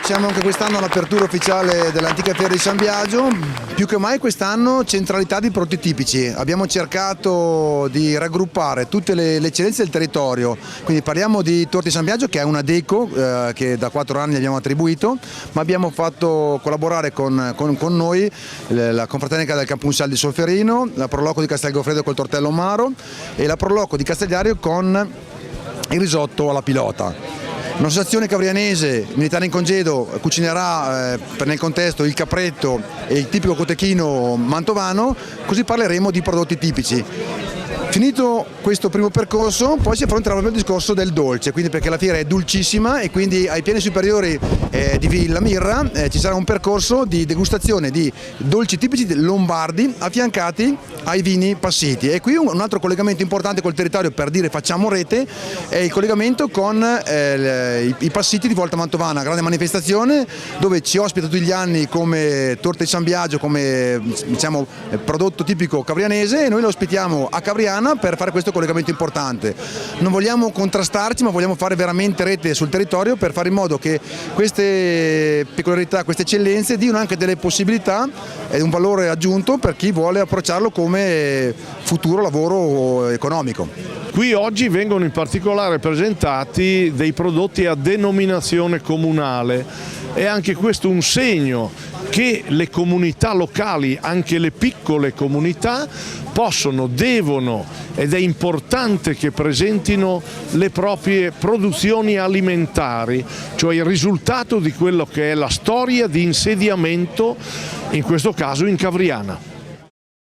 Siamo anche quest'anno all'apertura ufficiale dell'antica fiera di San Biagio, più che mai quest'anno centralità di prodotti tipici. Abbiamo cercato di raggruppare tutte le eccellenze del territorio, quindi parliamo di Torte di San Biagio che è una deco che da 4 anni abbiamo attribuito, ma abbiamo fatto collaborare con noi la confraternita del Campunsal di Solferino, la Proloco di Castel Goffredo col tortello Maro e la Proloco di Castellario con il risotto alla pilota. Un'associazione cavrianese, militare in congedo, cucinerà nel contesto il capretto e il tipico cotechino mantovano, così parleremo di prodotti tipici. Finito questo primo percorso, poi si affronterà proprio il discorso del dolce, quindi perché la fiera è dolcissima e quindi ai piani superiori di Villa Mirra ci sarà un percorso di degustazione di dolci tipici lombardi affiancati ai vini passiti. E qui un altro collegamento importante col territorio per dire facciamo rete è il collegamento con i passiti di Volta Mantovana, grande manifestazione dove ci ospita tutti gli anni come Torte di San Biagio, come diciamo prodotto tipico cavrianese, e noi lo ospitiamo a Cavriana per fare questo collegamento importante. Non vogliamo contrastarci, ma vogliamo fare veramente rete sul territorio per fare in modo che queste peculiarità, queste eccellenze diano anche delle possibilità e un valore aggiunto per chi vuole approcciarlo come futuro lavoro economico. Qui oggi vengono in particolare presentati dei prodotti a denominazione comunale. È anche questo un segno che le comunità locali, anche le piccole comunità, possono, devono ed è importante che presentino le proprie produzioni alimentari, cioè il risultato di quello che è la storia di insediamento, in questo caso in Cavriana.